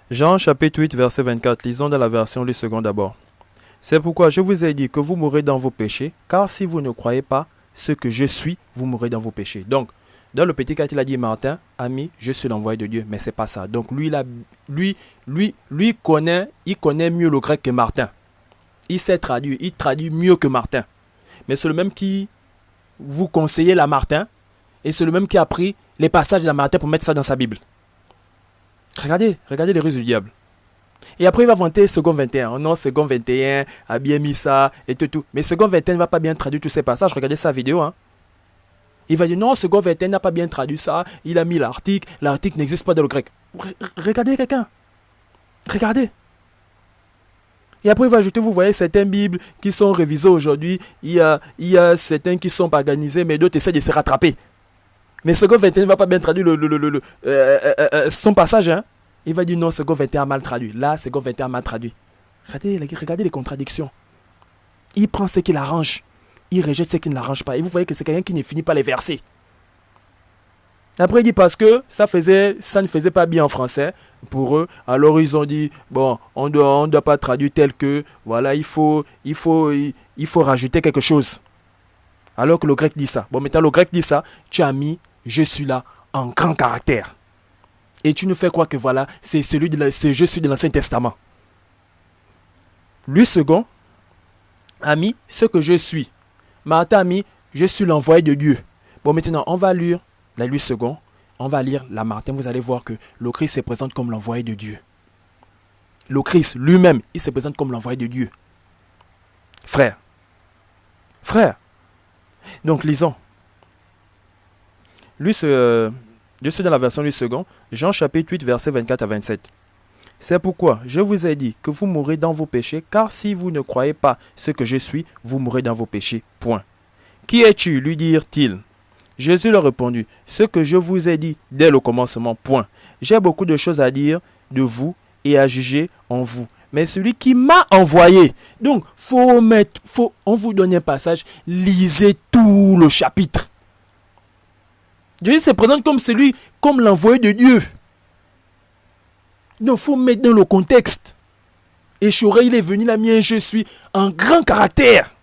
Jean chapitre 8 verset 24, lisons dans la version Louis II d'abord. C'est pourquoi je vous ai dit que vous mourrez dans vos péchés, car si vous ne croyez pas ce que je suis, vous mourrez dans vos péchés. Donc, dans le petit cas, il a dit Martin, ami, je suis l'envoyé de Dieu, mais c'est pas ça. Donc lui connaît, il connaît mieux le grec que Martin. Il sait traduire, il traduit mieux que Martin. Mais c'est le même qui vous conseillait la Martin, et c'est le même qui a pris les passages de la Martin pour mettre ça dans sa Bible. Regardez les ruses du diable. Et après, il va vanter second 21. Oh non, second 21 a bien mis ça et tout. Mais second 21 ne va pas bien traduire tous ces passages. Regardez sa vidéo. Hein. Il va dire non, second 21 n'a pas bien traduit ça. Il a mis l'article. L'article n'existe pas dans le grec. Regardez quelqu'un. Regardez. Et après, il va ajouter, vous voyez, certaines Bibles qui sont révisées aujourd'hui. Il y a certains qui sont organisés, mais d'autres essaient de se rattraper. Mais second 21 ne va pas bien traduire son passage. Hein. Il va dire non, second 21 a mal traduit. Là, second 21 a mal traduit. Regardez les contradictions. Il prend ce qui l'arrange. Il rejette ce qui ne l'arrange pas. Et vous voyez que c'est quelqu'un qui ne finit pas les versets. Après, il dit parce que ça ne faisait pas bien en français pour eux. Alors, ils ont dit, bon, on doit pas traduire tel que, voilà, il faut rajouter quelque chose. Alors que le grec dit ça. Bon, maintenant, le grec dit ça. Tu as mis, je suis là, en grand caractère. Et tu nous fais croire que voilà, c'est je suis de l'Ancien Testament. Lui second a mis ce que je suis. Martin a mis, je suis l'envoyé de Dieu. Bon, maintenant, on va lire la lui second. On va lire la Martin. Vous allez voir que le Christ se présente comme l'envoyé de Dieu. Le Christ lui-même, il se présente comme l'envoyé de Dieu. Frère. Donc, lisons. Je suis dans la version Louis II, Jean chapitre 8, verset 24 à 27. C'est pourquoi je vous ai dit que vous mourrez dans vos péchés, car si vous ne croyez pas ce que je suis, vous mourrez dans vos péchés. Point. Qui es-tu, lui dirent-ils. Jésus leur répondit, ce que je vous ai dit dès le commencement. Point. J'ai beaucoup de choses à dire de vous et à juger en vous. Mais celui qui m'a envoyé. Donc, on vous donne un passage, lisez tout le chapitre. Jésus se présente comme l'envoyé de Dieu. Donc, il faut mettre dans le contexte. Et Choré, il est venu là, mien, je suis en grand caractère.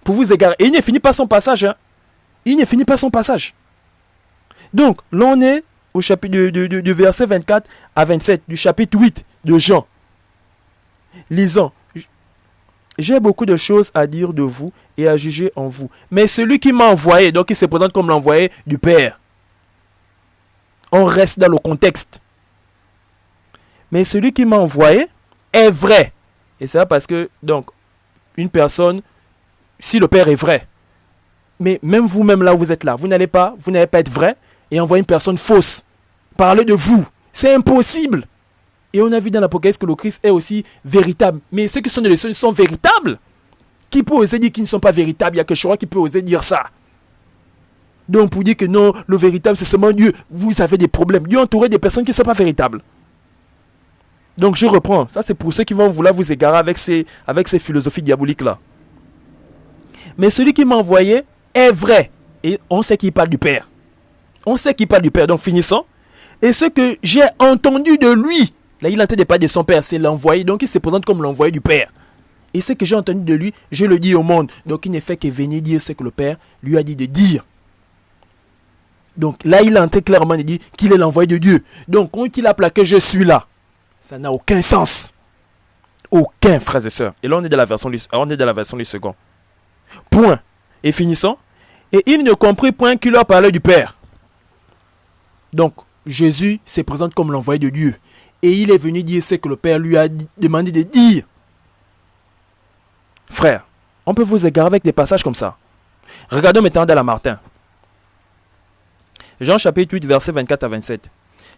Pour vous égarer. Et il ne finit pas son passage. Hein. Il ne finit pas son passage. Donc, là, on est au chapitre du verset 24 à 27 du chapitre 8 de Jean. Lisons. J'ai beaucoup de choses à dire de vous et à juger en vous. Mais celui qui m'a envoyé, donc il se présente comme l'envoyé du Père. On reste dans le contexte. Mais celui qui m'a envoyé est vrai. Et c'est parce que, donc, une personne, si le Père est vrai, mais même vous-même là où vous êtes là, vous n'allez pas être vrai et envoyer une personne fausse. Parler de vous. C'est impossible. Et on a vu dans l'Apocalypse que le Christ est aussi véritable. Mais ceux qui sont dans les cieux sont véritables. Qui peut oser dire qu'ils ne sont pas véritables? Il y a que Chora qui peut oser dire ça. Donc pour dire que non, le véritable c'est seulement Dieu, vous avez des problèmes. Dieu entouré des personnes qui ne sont pas véritables. Donc je reprends. Ça c'est pour ceux qui vont vouloir vous égarer avec ces philosophies diaboliques là. Mais celui qui m'a envoyé est vrai. Et on sait qu'il parle du Père. On sait qu'il parle du Père. Donc finissons. Et ce que j'ai entendu de lui. Là, il n'entendait pas de son Père, c'est l'envoyé. Donc, il se présente comme l'envoyé du Père. Et ce que j'ai entendu de lui, je le dis au monde. Donc, il ne fait que venir dire ce que le Père lui a dit de dire. Donc, là, il a entré clairement et dit qu'il est l'envoyé de Dieu. Donc, quand il a plaqué « Je suis là », ça n'a aucun sens. Aucun, frères et sœurs. Et là, on est dans la version Louis II. Point. Et finissons. Et il ne comprit point qu'il leur parlait du Père. Donc, Jésus se présente comme l'envoyé de Dieu. Et il est venu dire ce que le Père lui a demandé de dire. Frère, on peut vous égarer avec des passages comme ça. Regardons maintenant dans la Martin. Jean chapitre 8, verset 24 à 27.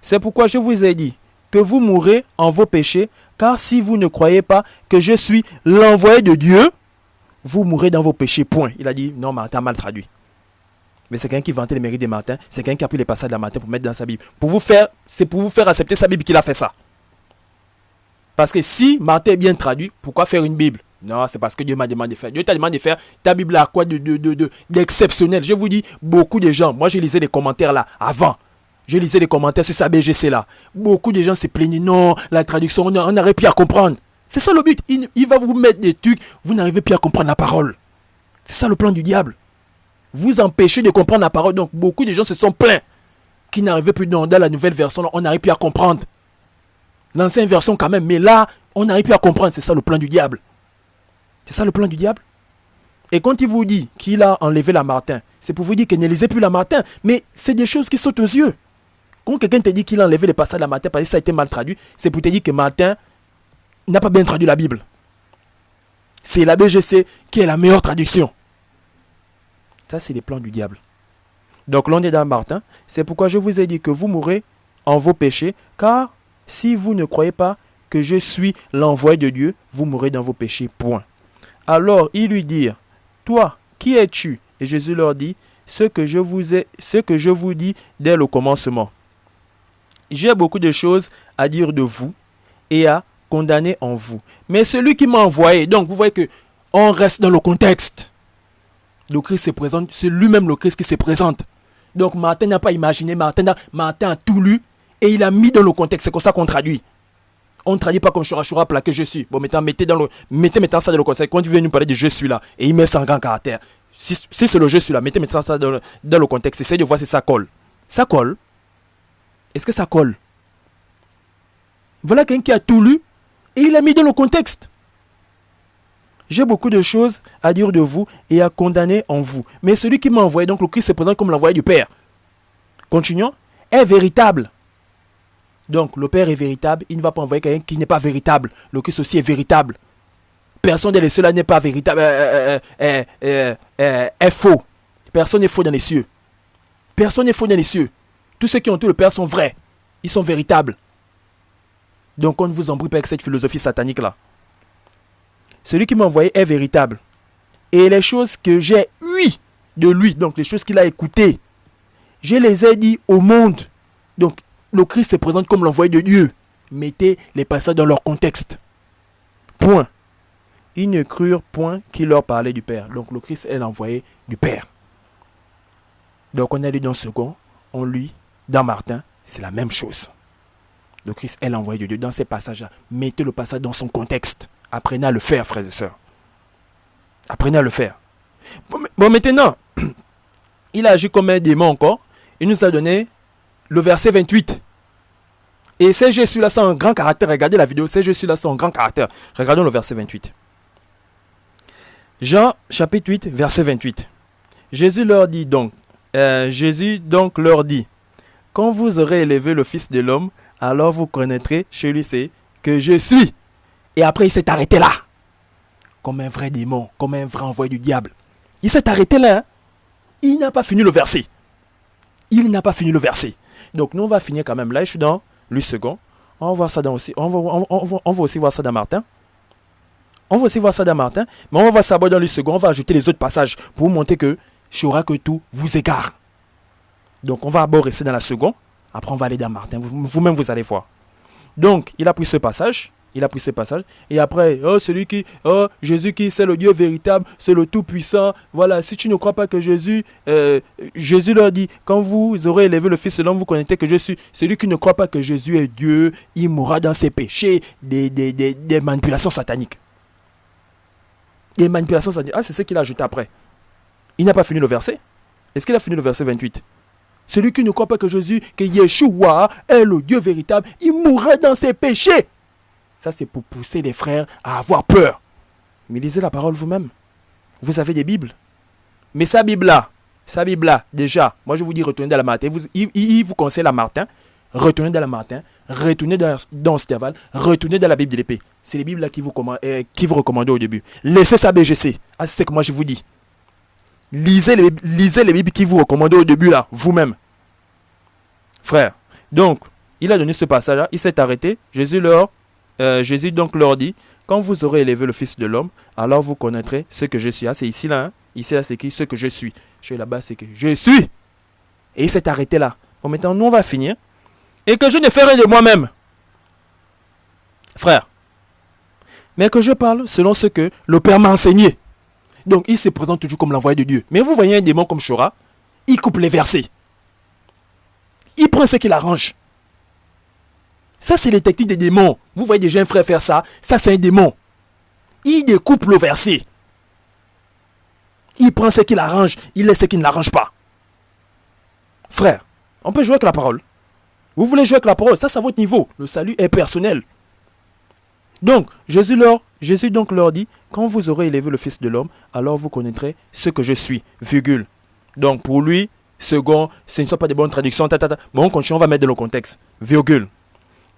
C'est pourquoi je vous ai dit que vous mourrez en vos péchés, car si vous ne croyez pas que je suis l'envoyé de Dieu, vous mourrez dans vos péchés. Point. Il a dit, non, Martin a mal traduit. Mais c'est quelqu'un qui vantait les mérites de Martin. C'est quelqu'un qui a pris les passages de la Martin pour mettre dans sa Bible. C'est pour vous faire accepter sa Bible qu'il a fait ça. Parce que si Martin est bien traduit, pourquoi faire une Bible? Non, c'est parce que Dieu m'a demandé de faire. Dieu t'a demandé de faire ta Bible à quoi d'exceptionnel. Je vous dis, beaucoup de gens, moi je lisais les commentaires là avant. Je lisais les commentaires sur sa BGC là. Beaucoup de gens se plaignaient. Non, la traduction, on n'arrive plus à comprendre. C'est ça le but. Il va vous mettre des trucs. Vous n'arrivez plus à comprendre la parole. C'est ça le plan du diable. Vous empêchez de comprendre la parole. Donc beaucoup de gens se sont plaints. Qui n'arrivaient plus dans la nouvelle version. Là, on n'arrive plus à comprendre. L'ancienne version quand même. Mais là, on n'arrive plus à comprendre. C'est ça le plan du diable. C'est ça le plan du diable. Et quand il vous dit qu'il a enlevé la Martin, c'est pour vous dire qu'il ne lisait plus la Martin. Mais c'est des choses qui sautent aux yeux. Quand quelqu'un te dit qu'il a enlevé les passages de la Martin parce que ça a été mal traduit, c'est pour te dire que Martin n'a pas bien traduit la Bible. C'est la BGC qui est la meilleure traduction. Ça, c'est les plans du diable. Donc, l'on est dans Martin. C'est pourquoi je vous ai dit que vous mourrez en vos péchés. Car si vous ne croyez pas que je suis l'envoyé de Dieu, vous mourrez dans vos péchés. Point. Alors, ils lui dirent, toi, qui es-tu? Et Jésus leur dit, ce que je vous dis dès le commencement. J'ai beaucoup de choses à dire de vous et à condamner en vous. Mais celui qui m'a envoyé, donc vous voyez que on reste dans le contexte. Le Christ se présente, c'est lui-même le Christ qui se présente. Donc Martin n'a pas imaginé, Martin a tout lu et il a mis dans le contexte. C'est comme ça qu'on traduit. On ne traduit pas comme Shura plaqué je suis. Bon, mettez ça dans le contexte. Quand il vient nous parler de je suis là, et il met ça en grand caractère. Si c'est le je suis là, mettez ça dans le contexte. Essayez de voir si ça colle. Ça colle. Est-ce que ça colle? Voilà quelqu'un qui a tout lu et il a mis dans le contexte. J'ai beaucoup de choses à dire de vous et à condamner en vous. Mais celui qui m'a envoyé, donc le Christ se présente comme l'envoyé du Père. Continuons. Est véritable. Donc le Père est véritable. Il ne va pas envoyer quelqu'un qui n'est pas véritable. Le Christ aussi est véritable. Personne de ceux-là n'est pas véritable. Est faux. Personne n'est faux dans les cieux. Personne n'est faux dans les cieux. Tous ceux qui ont tout le Père sont vrais. Ils sont véritables. Donc on ne vous embrouille pas avec cette philosophie satanique là. Celui qui m'a envoyé est véritable. Et les choses que j'ai eues de lui, donc les choses qu'il a écoutées, je les ai dit au monde. Donc le Christ se présente comme l'envoyé de Dieu. Mettez les passages dans leur contexte. Point. Ils ne crurent point qu'il leur parlait du Père. Donc le Christ est l'envoyé du Père. Donc on a lu dans second, on lit dans Martin, c'est la même chose. Le Christ est l'envoyé de Dieu. Dans ces passages-là, mettez le passage dans son contexte. Apprenez à le faire, frères et sœurs. Apprenez à le faire. Bon, maintenant, il a agi comme un démon encore. Il nous a donné le verset 28. Et ces Jésus-là sont en grand caractère. Regardez la vidéo. Ces Jésus-là sont en grand caractère. Regardons le verset 28. Jean, chapitre 8, verset 28. Jésus leur dit, quand vous aurez élevé le Fils de l'homme, alors vous connaîtrez, celui-ci, que je suis. Et après, il s'est arrêté là. Comme un vrai démon, comme un vrai envoyé du diable. Il s'est arrêté là. Hein? Il n'a pas fini le verset. Il n'a pas fini le verset. Donc, nous, on va finir quand même. Là, je suis dans le second. On va voir ça dans aussi. On va aussi voir ça dans Martin. On va aussi voir ça dans Martin. Mais on va voir ça dans le second. On va ajouter les autres passages pour vous montrer que je saurai que tout vous égare. Donc, on va d'abord rester dans la seconde. Après, on va aller dans Martin. Vous-même, vous allez voir. Donc, il a pris ce passage. Et après, Jésus qui c'est le Dieu véritable, c'est le Tout-Puissant. Voilà, si tu ne crois pas que Jésus leur dit, quand vous aurez élevé le Fils de l'homme, vous connaissez que je suis. Celui qui ne croit pas que Jésus est Dieu, il mourra dans ses péchés, des manipulations sataniques. Des manipulations sataniques. Ah, c'est ce qu'il a ajouté après. Il n'a pas fini le verset. Est-ce qu'il a fini le verset 28? Celui qui ne croit pas que Jésus, que Yeshua est le Dieu véritable, il mourra dans ses péchés. Ça, c'est pour pousser les frères à avoir peur. Mais lisez la parole vous-même. Vous avez des Bibles. Mais sa Bible-là, déjà, moi je vous dis, retournez dans la Martin. Il vous conseille la Martin. Retournez dans la Martin. Retournez dans Stéval. Retournez dans la Bible de l'épée. C'est les Bibles-là qui vous recommandent au début. Laissez ça BGC. Ah, c'est ce que moi je vous dis. Lisez les Bibles qui vous recommandent au début là, vous-même. Frère. Donc, il a donné ce passage-là. Il s'est arrêté. Jésus donc leur dit, quand vous aurez élevé le Fils de l'homme, alors vous connaîtrez ce que je suis. Ah, c'est ici là. Hein? Ici là, c'est écrit ce que je suis. Je suis là-bas, c'est que je suis. Et il s'est arrêté là. Bon, maintenant, nous, on va finir. Et que je ne ferai de moi-même. Frère. Mais que je parle selon ce que le Père m'a enseigné. Donc, il se présente toujours comme l'envoyé de Dieu. Mais vous voyez un démon comme Shura, il coupe les versets. Il prend ce qu'il arrange. Ça, c'est les techniques des démons. Vous voyez déjà un frère faire ça. Ça, c'est un démon. Il découpe le verset. Il prend ce qu'il arrange. Il laisse ce qu'il n'arrange pas. Frère, on peut jouer avec la parole. Vous voulez jouer avec la parole, ça, c'est à votre niveau. Le salut est personnel. Donc, Jésus donc leur dit, quand vous aurez élevé le Fils de l'homme, alors vous connaîtrez ce que je suis, virgule. Donc, pour lui, second, ce ne sont pas des bonnes traductions, Mais on continue, on va mettre dans le contexte, virgule.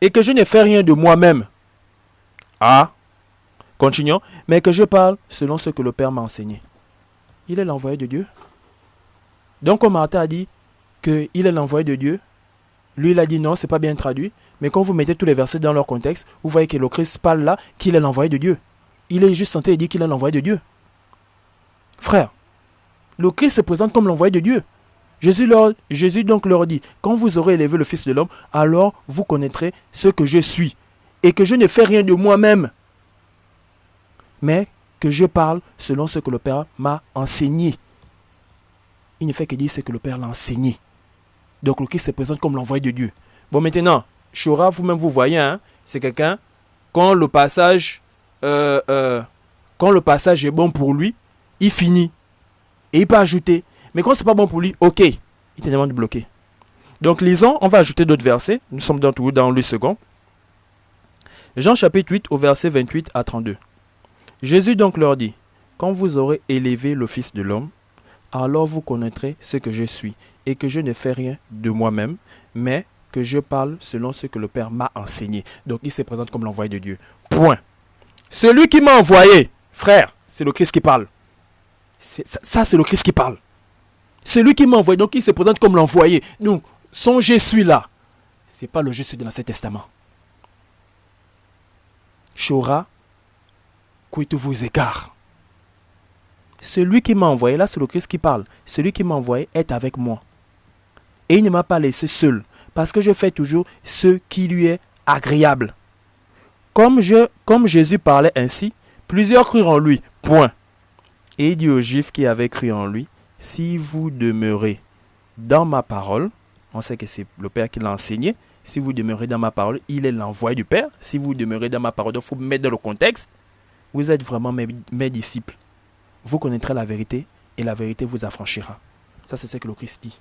Et que je ne fais rien de moi-même. Ah, continuons. Mais que je parle selon ce que le Père m'a enseigné. Il est l'envoyé de Dieu. Donc, comme Martha a dit qu'il est l'envoyé de Dieu, lui, il a dit non, c'est pas bien traduit. Mais quand vous mettez tous les versets dans leur contexte, vous voyez que le Christ parle là qu'il est l'envoyé de Dieu. Il est juste tenté de dire qu'il est l'envoyé de Dieu. Frère, le Christ se présente comme l'envoyé de Dieu. Jésus donc leur dit, quand vous aurez élevé le Fils de l'homme, alors vous connaîtrez ce que je suis. Et que je ne fais rien de moi-même, mais que je parle selon ce que le Père m'a enseigné. Il ne fait que dire ce que le Père l'a enseigné. Donc le Christ se présente comme l'envoyé de Dieu. Bon, maintenant, Shora, vous-même vous voyez, hein, c'est quelqu'un, quand le passage est bon pour lui, il finit. Et il peut ajouter. Mais quand c'est pas bon pour lui, ok, il te demande de bloquer. Donc lisons, on va ajouter d'autres versets. Nous sommes dans le second. Jean chapitre 8 au verset 28 à 32. Jésus donc leur dit, quand vous aurez élevé le Fils de l'homme, alors vous connaîtrez ce que je suis, et que je ne fais rien de moi-même, mais que je parle selon ce que le Père m'a enseigné. Donc il se présente comme l'envoyé de Dieu. Point. Celui qui m'a envoyé, frère, c'est le Christ qui parle. Ça, c'est le Christ qui parle. Celui qui m'a envoyé, donc il se présente comme l'envoyé. Donc, son je suis là, ce n'est pas le je suis de l'Ancien Testament. Shora, quid vous égare. Celui qui m'a envoyé, là c'est le Christ qui parle. Celui qui m'a envoyé est avec moi. Et il ne m'a pas laissé seul, parce que je fais toujours ce qui lui est agréable. Comme Jésus parlait ainsi, plusieurs crurent en lui. Point. Et il dit aux Juifs qui avaient cru en lui, si vous demeurez dans ma parole, on sait que c'est le Père qui l'a enseigné, si vous demeurez dans ma parole, il est l'envoyé du Père. Si vous demeurez dans ma parole, il faut mettre dans le contexte, vous êtes vraiment mes disciples. Vous connaîtrez la vérité et la vérité vous affranchira. Ça, c'est ce que le Christ dit.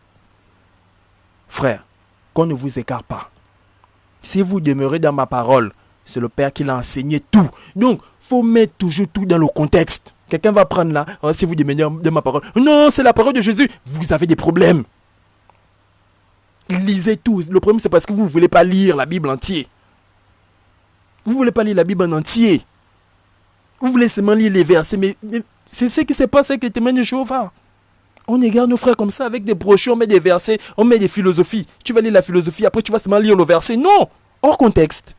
Frère, qu'on ne vous écarte pas. Si vous demeurez dans ma parole, c'est le Père qui l'a enseigné tout. Donc, il faut mettre toujours tout dans le contexte. Quelqu'un va prendre là, oh, si vous demeurez dans ma parole. Non, c'est la parole de Jésus. Vous avez des problèmes. Lisez tout. Le problème, c'est parce que vous ne voulez pas lire la Bible entière. Vous ne voulez pas lire la Bible en entier. Vous voulez seulement lire les versets, mais c'est ce qui se passe avec les témoins de Jéhovah. On égare nos frères comme ça avec des brochures, on met des versets, on met des philosophies. Tu vas lire la philosophie, après tu vas seulement lire le verset. Non, hors contexte.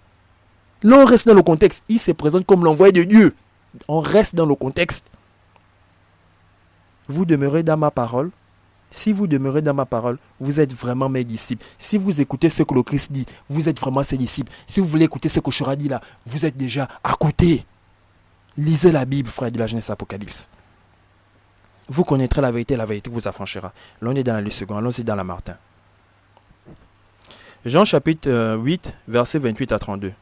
Là, on reste dans le contexte. Il se présente comme l'envoyé de Dieu. On reste dans le contexte. Vous demeurez dans ma parole. Si vous demeurez dans ma parole, vous êtes vraiment mes disciples. Si vous écoutez ce que le Christ dit, vous êtes vraiment ses disciples. Si vous voulez écouter ce que Shora dit là, vous êtes déjà à côté. Lisez la Bible, frère de la Genèse Apocalypse. Vous connaîtrez la vérité vous affranchira. Là, on est dans le second, allons-y dans la Martin. Jean chapitre 8, versets 28 à 32.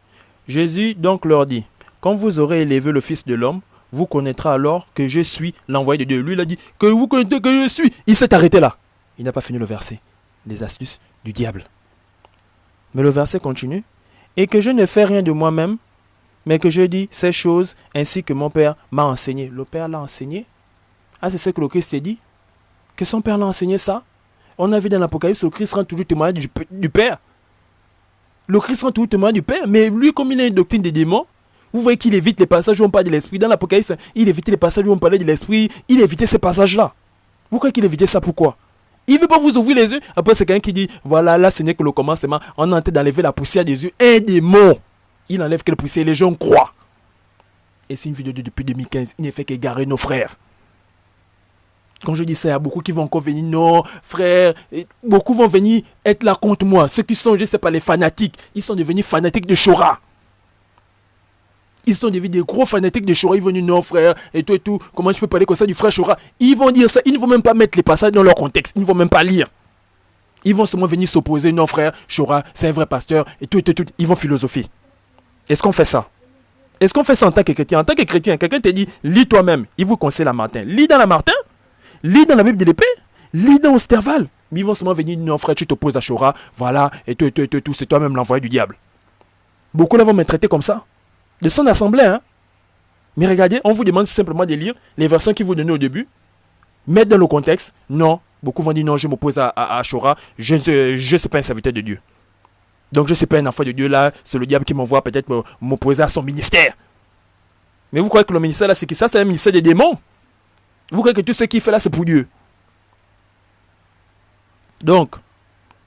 Jésus donc leur dit, quand vous aurez élevé le Fils de l'homme, vous connaîtrez alors que je suis l'envoyé de Dieu. Lui, il a dit que vous connaissez que je suis. Il s'est arrêté là. Il n'a pas fini le verset. Les astuces du diable. Mais le verset continue. Et que je ne fais rien de moi-même, mais que je dis ces choses ainsi que mon Père m'a enseigné. Le Père l'a enseigné. Ah, c'est ce que le Christ s'est dit. Que son Père l'a enseigné ça. On a vu dans l'Apocalypse, le Christ rend toujours témoignage du Père. Le Christ rend toujours témoignage du Père. Mais lui, comme il a une doctrine des démons, vous voyez qu'il évite les passages où on parle de l'esprit. Dans l'Apocalypse, il évitait les passages où on parlait de l'esprit. Il évitait ces passages-là. Vous croyez qu'il évitait ça pourquoi? Il ne veut pas vous ouvrir les yeux. Après, c'est quelqu'un qui dit, voilà, là, ce n'est que le commencement. On est en train d'enlever la poussière des yeux. Un démon. Il enlève quelle poussière? Les gens croient. Et c'est une vidéo depuis 2015. Il ne fait qu'égarer nos frères. Quand je dis ça, il y a beaucoup qui vont encore venir. Non, frère, beaucoup vont venir être là contre moi. Ceux qui sont, je ne sais pas, les fanatiques. Ils sont devenus fanatiques de Shora. Ils sont devenus des gros fanatiques de Shora. Ils vont dire non, frère, et tout. Comment je peux parler comme ça du frère Shora? Ils vont dire ça. Ils ne vont même pas mettre les passages dans leur contexte. Ils ne vont même pas lire. Ils vont seulement venir s'opposer. Non, frère, Chora, c'est un vrai pasteur. Et tout. Ils vont philosopher. Est-ce qu'on fait ça? Est-ce qu'on fait ça en tant que chrétien? En tant que chrétien, quelqu'un te dit, lis toi-même. Il vous conseille la Martin. Lis dans la Martin. Lis dans la Bible de l'épée. Lis dans Osterval. Mais ils vont seulement venir, non, frère, tu t'opposes à Chora. Voilà, et tout. C'est toi-même l'envoyé du diable. Beaucoup là vont me traiter comme ça. De son assemblée, hein. Mais regardez, on vous demande simplement de lire les versets qu'ils vous donnent au début. Mettre dans le contexte. Non. Beaucoup vont dire non, je m'oppose à Chora, je ne suis pas un serviteur de Dieu. Donc je ne suis pas un enfant de Dieu là, c'est le diable qui m'envoie peut-être m'opposer à son ministère. Mais vous croyez que le ministère là, c'est qui ça? C'est un ministère des démons. Vous croyez que tout ce qu'il fait là, c'est pour Dieu. Donc,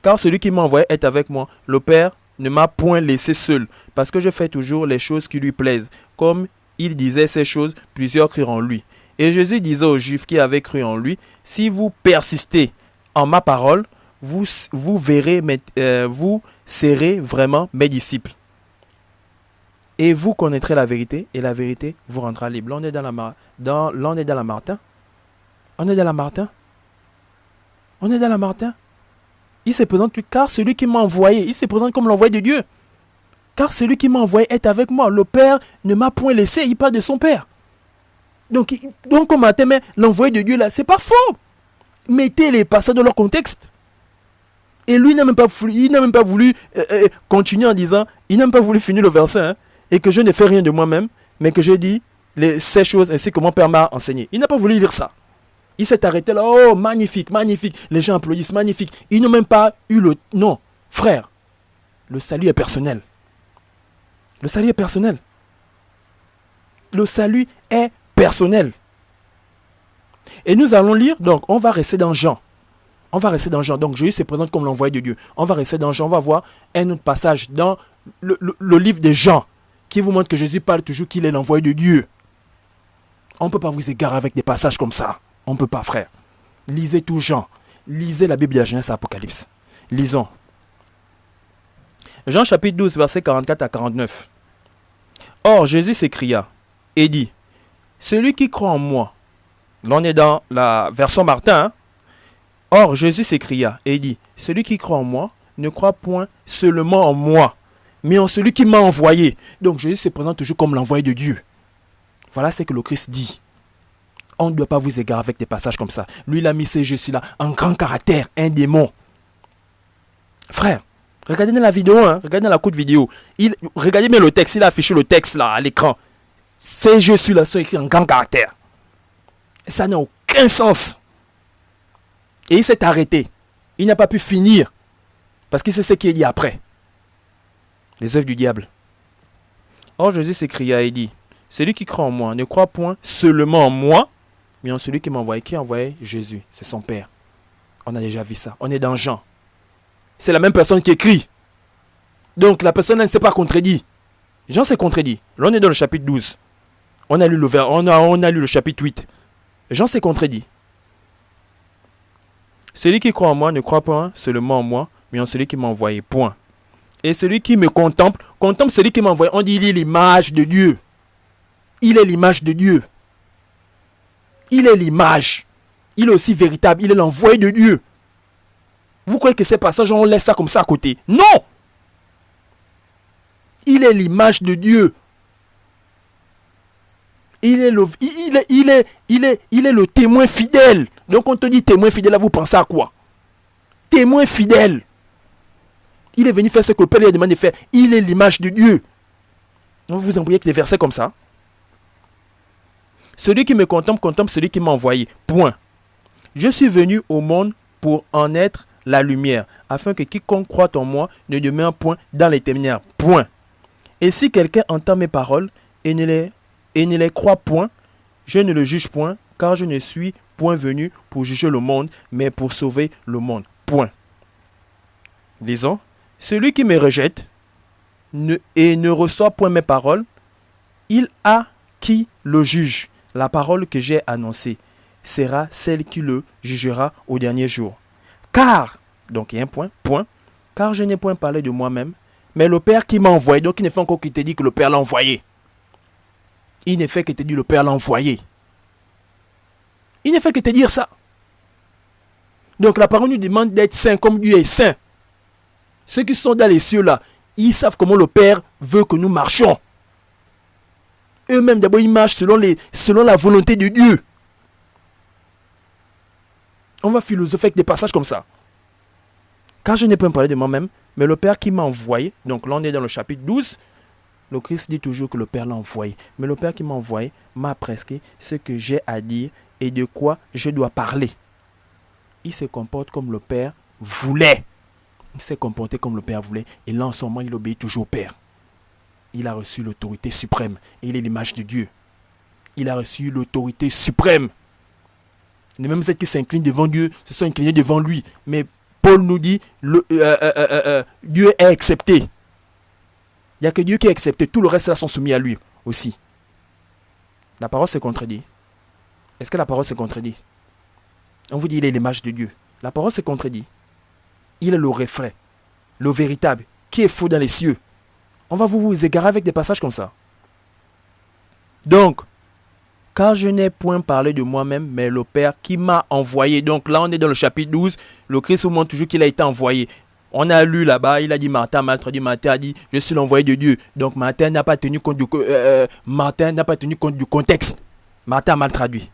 car celui qui m'a envoyé est avec moi, le Père ne m'a point laissé seul, parce que je fais toujours les choses qui lui plaisent. Comme il disait ces choses, plusieurs crurent en lui. Et Jésus disait aux Juifs qui avaient cru en lui, si vous persistez en ma parole, vous serez vraiment mes disciples. Et vous connaîtrez la vérité, et la vérité vous rendra libre. Là, on est dans la Martin. On est dans la Martin. Il se présente, car celui qui m'a envoyé, il se présente comme l'envoyé de Dieu. Car celui qui m'a envoyé est avec moi. Le Père ne m'a point laissé, il parle de son Père. Donc on matin, mais l'envoyé de Dieu là, c'est pas faux. Mettez les passages dans leur contexte. Et lui, il n'a même pas voulu continuer en disant, il n'a même pas voulu finir le verset, hein, et que je ne fais rien de moi-même, mais que je dis ces choses ainsi que mon Père m'a enseigné. Il n'a pas voulu lire ça. Il s'est arrêté là, oh, magnifique, magnifique. Les gens applaudissent, magnifique. Ils n'ont même pas eu le... Non, frère, le salut est personnel. Le salut est personnel. Le salut est personnel. Et nous allons lire, donc on va rester dans Jean. Donc Jésus se présente comme l'envoyé de Dieu. On va rester dans Jean, on va voir un autre passage dans le livre de Jean qui vous montre que Jésus parle toujours qu'il est l'envoyé de Dieu. On ne peut pas vous égarer avec des passages comme ça. On ne peut pas, frère. Lisez tout Jean. Lisez la Bible de la Genèse et Apocalypse. Lisons. Jean chapitre 12, versets 44 à 49. Or, Jésus s'écria et dit, celui qui croit en moi, là on est dans la version Martin, hein? Or, Jésus s'écria et dit, celui qui croit en moi ne croit point seulement en moi, mais en celui qui m'a envoyé. Donc, Jésus se présente toujours comme l'envoyé de Dieu. Voilà ce que le Christ dit. On ne doit pas vous égarer avec des passages comme ça. Lui, il a mis ces Jésus-là en grand caractère, un démon. Frère, regardez dans la vidéo, hein, regardez dans la courte vidéo. Regardez bien le texte, il a affiché le texte là à l'écran. Ces Jésus-là sont écrits en grand caractère. Et ça n'a aucun sens. Et il s'est arrêté. Il n'a pas pu finir. Parce qu'il sait ce qu'il dit après. Les œuvres du diable. Or Jésus s'écria et dit, celui qui croit en moi ne croit point seulement en moi, mais en celui qui m'a envoyé. Qui a envoyé Jésus? C'est son Père. On a déjà vu ça. On est dans Jean. C'est la même personne qui écrit. Donc la personne ne s'est pas contredit. Jean s'est contredit. Là on est dans le chapitre 12. On a lu le chapitre 8. Jean s'est contredit. Celui qui croit en moi ne croit pas seulement en moi, mais en celui qui m'a envoyé. Point. Et celui qui me contemple celui qui m'a envoyé. On dit il est l'image de Dieu. Il est l'image de Dieu. Il est l'image. Il est aussi véritable. Il est l'envoyé de Dieu. Vous croyez que ces passages, on laisse ça comme ça à côté? Non! Il est l'image de Dieu. Il est le témoin fidèle. Donc on te dit témoin fidèle, là vous pensez à quoi? Témoin fidèle. Il est venu faire ce que le Père lui a demandé de faire. Il est l'image de Dieu. On va vous embrouiller avec des versets comme ça. Celui qui me contemple celui qui m'a envoyé. Point. Je suis venu au monde pour en être la lumière, afin que quiconque croit en moi ne demeure point dans les ténèbres. Point. Et si quelqu'un entend mes paroles et ne les croit point, je ne le juge point, car je ne suis point venu pour juger le monde, mais pour sauver le monde. Point. Lisons. Celui qui me rejette et ne reçoit point mes paroles, il a qui le juge. La parole que j'ai annoncée sera celle qui le jugera au dernier jour. Car, donc il y a un point, car je n'ai point parlé de moi-même, mais le Père qui m'a envoyé, donc il ne fait encore qu'il te dit que le Père l'a envoyé. Il ne fait que te dire le Père l'a envoyé. Il ne fait que te dire ça. Donc la parole nous demande d'être saint comme Dieu est saint. Ceux qui sont dans les cieux là, ils savent comment le Père veut que nous marchions. Eux-mêmes d'abord ils marchent selon la volonté de Dieu. On va philosopher avec des passages comme ça. Car je n'ai pas parlé de moi-même, mais le Père qui m'a envoyé, donc là on est dans le chapitre 12, le Christ dit toujours que le Père l'a envoyé. Mais le Père qui m'a envoyé m'a prescrit ce que j'ai à dire et de quoi je dois parler. Il se comporte comme le Père voulait. Il s'est comporté comme le Père voulait. Et là en ce moment il obéit toujours au Père. Il a reçu l'autorité suprême. Et il est l'image de Dieu. Il a reçu l'autorité suprême. Les mêmes êtres qui s'inclinent devant Dieu se sont inclinés devant lui. Mais Paul nous dit, Dieu est accepté. Il n'y a que Dieu qui est accepté. Tout le reste là sont soumis à lui aussi. La parole se contredit. Est-ce que la parole se contredit? On vous dit il est l'image de Dieu. La parole se contredit. Il est le reflet, le véritable, qui est faux dans les cieux. On va vous égarer avec des passages comme ça. Donc, car je n'ai point parlé de moi-même, mais le Père qui m'a envoyé. Donc là, on est dans le chapitre 12. Le Christ vous montre toujours qu'il a été envoyé. On a lu là-bas, il a dit Martin mal traduit. Martin a dit je suis l'envoyé de Dieu. Donc Martin n'a pas tenu compte du contexte. Martin a mal traduit.